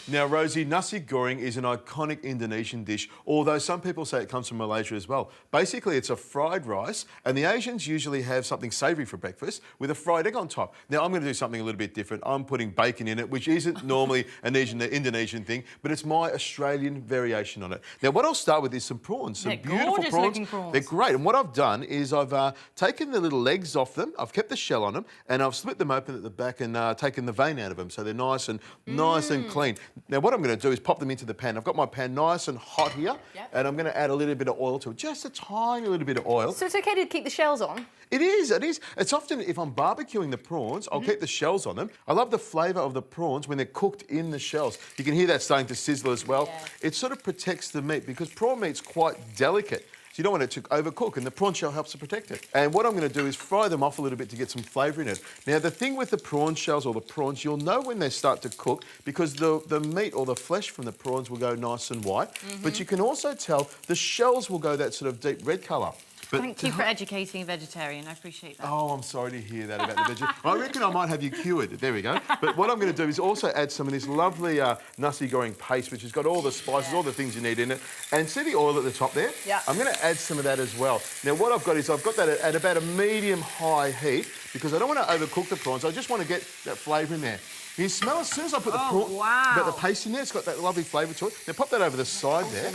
Now, Rosie, Nasi Goreng is an iconic Indonesian dish, although some people say it comes from Malaysia as well. Basically, it's a fried rice, and the Asians usually have something savoury for breakfast with a fried egg on top. Now, I'm going to do something a little bit different. I'm putting bacon in it, which isn't normally an Indonesian thing, but it's my Australian variation on it. Now, what I'll start with is some prawns, some beautiful prawns. Prawns. They're great, and what I've done is I've taken the little legs off them, I've kept the shell on them, and I've split them open at the back and taken the vein out of them, so they're nice and clean. Now, what I'm going to do is pop them into the pan. I've got my pan nice and hot here, and I'm going to add a little bit of oil to it, just a tiny little bit of oil. So it's okay to keep the shells on? It is, it is. It's often, if I'm barbecuing the prawns, I'll keep the shells on them. I love the flavour of the prawns when they're cooked in the shells. You can hear that starting to sizzle as well. Yeah. It sort of protects the meat because prawn meat's quite delicate. So you don't want it to overcook, and the prawn shell helps to protect it. And what I'm going to do is fry them off a little bit to get some flavour in it. Now, the thing with the prawn shells or the prawns, you'll know when they start to cook because the meat or the flesh from the prawns will go nice and white. But you can also tell the shells will go that sort of deep red colour. But Thank you for educating a vegetarian. I appreciate that. Oh, I'm sorry to hear that about the veggie. I reckon I might have you cured. There we go. But what I'm going to do is also add some of this lovely Nasi Goreng paste, which has got all the spices, all the things you need in it. And see the oil at the top there? Yeah. I'm going to add some of that as well. Now, what I've got is I've got that at about a medium-high heat because I don't want to overcook the prawns. I just want to get that flavour in there. You smell as soon as I put the paste in there, it's got that lovely flavour to it. Now, pop that over the side there.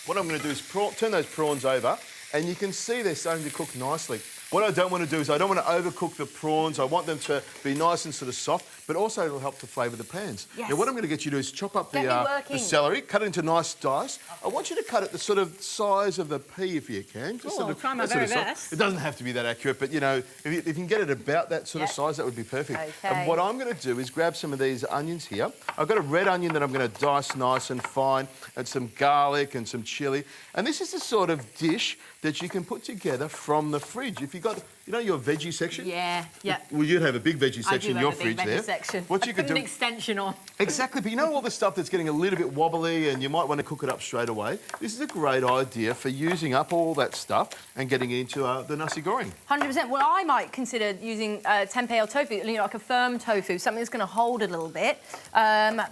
What I'm going to do is turn those prawns over, and you can see they're starting to cook nicely. What I don't want to do is I don't want to overcook the prawns. I want them to be nice and sort of soft, but also it'll help to flavour the pans. Yes. Now, what I'm going to get you to do is chop up the celery, cut it into nice dice. I want you to cut it the sort of size of the pea if you can. I'll try my very best. It doesn't have to be that accurate, but, you know, if you can get it about that sort of size, that would be perfect. Okay. And what I'm going to do is grab some of these onions here. I've got a red onion that I'm going to dice nice and fine, and some garlic and some chilli. And this is the sort of dish that you can put together from the fridge. If you've got, you know, your veggie section? Yeah. Well, you'd have a big veggie section in your fridge there. Section. What you could do... an extension on. Exactly, but you know all the stuff that's getting a little bit wobbly and you might want to cook it up straight away? This is a great idea for using up all that stuff and getting it into the Nasi Goreng. 100%. Well, I might consider using tempeh or tofu, you know, like a firm tofu, something that's going to hold a little bit.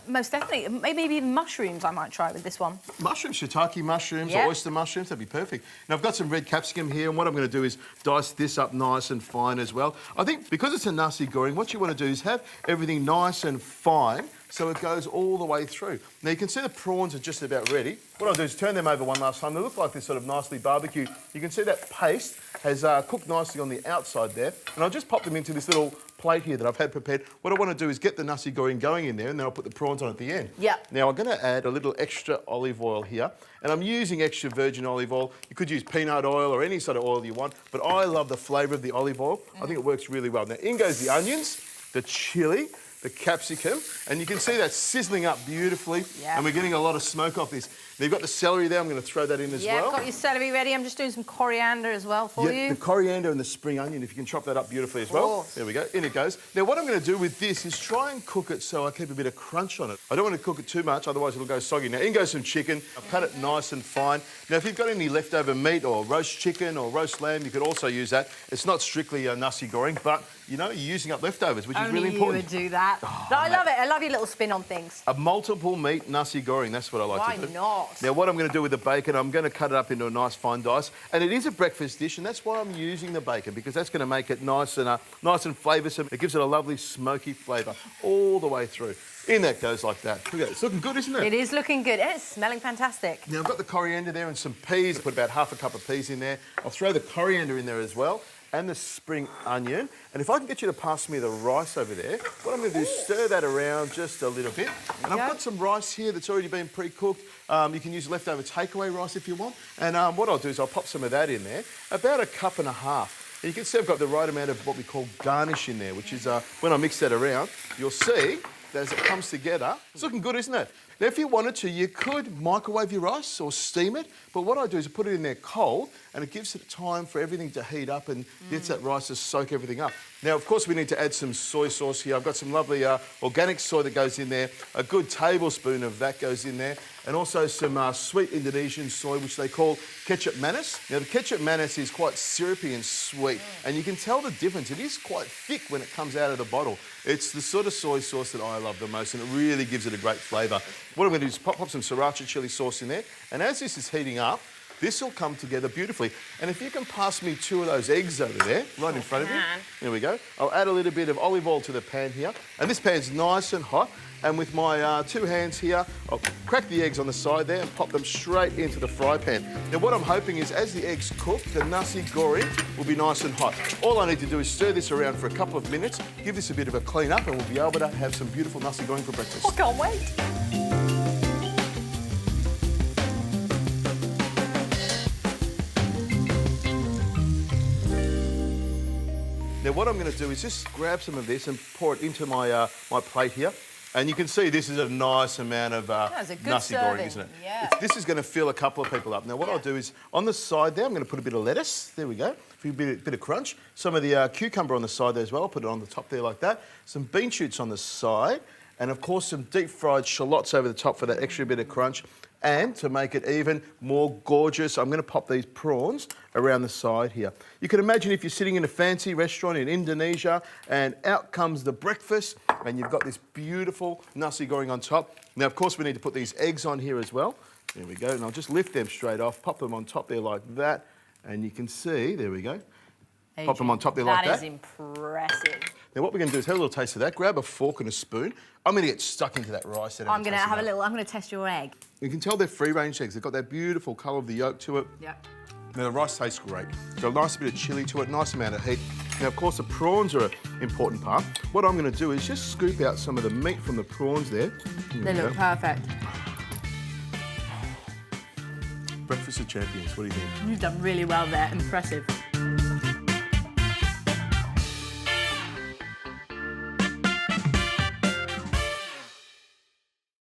Most definitely. Maybe even mushrooms I might try with this one. Mushrooms, shiitake mushrooms or oyster mushrooms, that'd be perfect. Now, I've got some red capsicum here, and what I'm going to do is dice this up nice and fine as well. I think because it's a Nasi Goreng, what you want to do is have everything nice and fine so it goes all the way through. Now, you can see the prawns are just about ready. What I'll do is turn them over one last time. They look like they're sort of nicely barbecued. You can see that paste has cooked nicely on the outside there. And I'll just pop them into this little plate here that I've had prepared. What I want to do is get the Nasi Goreng going in there, and then I'll put the prawns on at the end. Yeah. Now, I'm going to add a little extra olive oil here, and I'm using extra virgin olive oil. You could use peanut oil or any sort of oil you want, but I love the flavour of the olive oil. I think it works really well. Now, in goes the onions, the chilli, the capsicum, and you can see that sizzling up beautifully, and we're getting a lot of smoke off this. Now, you've got the celery there. I'm going to throw that in as well. Yeah, got your celery ready. I'm just doing some coriander as well for you. The coriander and the spring onion, if you can chop that up beautifully as well. There we go. In it goes. Now, what I'm going to do with this is try and cook it so I keep a bit of crunch on it. I don't want to cook it too much, otherwise it'll go soggy. Now, in goes some chicken. I've cut it nice and fine. Now, if you've got any leftover meat or roast chicken or roast lamb, you could also use that. It's not strictly a Nasi Goreng, but, you know, you're using up leftovers, which is really important. Only you would do that. No, I love it. I love your little spin on things. A multiple meat Nasi Goreng, that's what I like to do. Why not? Now, what I'm going to do with the bacon, I'm going to cut it up into a nice fine dice. And it is a breakfast dish, and that's why I'm using the bacon, because that's going to make it nice and flavoursome. It gives it a lovely smoky flavour all the way through. In that goes like that. Look at it. It's looking good, isn't it? It is looking good. It's smelling fantastic. Now, I've got the coriander there and some peas. I put about half a cup of peas in there. I'll throw the coriander in there as well, and the spring onion. And if I can get you to pass me the rice over there, what I'm going to do is stir that around just a little bit. And I've got some rice here that's already been pre-cooked. You can use leftover takeaway rice if you want. And what I'll do is I'll pop some of that in there, about a cup and a half. And you can see I've got the right amount of what we call garnish in there, which is when I mix that around, you'll see that as it comes together, it's looking good, isn't it? Now, if you wanted to, you could microwave your rice or steam it, but what I do is I put it in there cold, and it gives it time for everything to heat up and gets that rice to soak everything up. Now, of course, we need to add some soy sauce here. I've got some lovely organic soy that goes in there. A good tablespoon of that goes in there, and also some sweet Indonesian soy, which they call ketchup manis. Now, the ketchup manis is quite syrupy and sweet, and you can tell the difference. It is quite thick when it comes out of the bottle. It's the sort of soy sauce that I love the most, and it really gives it a great flavour. What I'm going to do is pop some sriracha chili sauce in there, and as this is heating up, this will come together beautifully. And if you can pass me 2 of those eggs over there, right in front of you. There we go. I'll add a little bit of olive oil to the pan here. And this pan's nice and hot. And with my 2 hands here, I'll crack the eggs on the side there and pop them straight into the fry pan. Now, what I'm hoping is as the eggs cook, the nasi goreng will be nice and hot. All I need to do is stir this around for a couple of minutes, give this a bit of a clean up, and we'll be able to have some beautiful nasi goreng for breakfast. I can't wait. Now, what I'm going to do is just grab some of this and pour it into my my plate here. And you can see this is a nice amount of nasi goreng, isn't it? Yeah. This is going to fill a couple of people up. Now, what I'll do is, on the side there, I'm going to put a bit of lettuce. There we go. A bit of crunch. Some of the cucumber on the side there as well. I'll put it on the top there like that. Some bean shoots on the side. And, of course, some deep-fried shallots over the top for that extra bit of crunch. And to make it even more gorgeous, I'm going to pop these prawns around the side here. You can imagine if you're sitting in a fancy restaurant in Indonesia and out comes the breakfast and you've got this beautiful nasi goreng on top. Now, of course, we need to put these eggs on here as well. There we go. And I'll just lift them straight off, pop them on top there like that. And you can see, there we go. Adrian, pop them on top there like that. That is impressive. Now, what we're going to do is have a little taste of that. Grab a fork and a spoon. I'm going to get stuck into that rice. I'm going to have a little, I'm going to test your egg. You can tell they're free-range eggs. They've got that beautiful colour of the yolk to it. Yep. Now, the rice tastes great. Got a nice bit of chilli to it, nice amount of heat. Now, of course, the prawns are an important part. What I'm going to do is just scoop out some of the meat from the prawns there. They look perfect. Breakfast of champions. What do you think? You've done really well there. Impressive.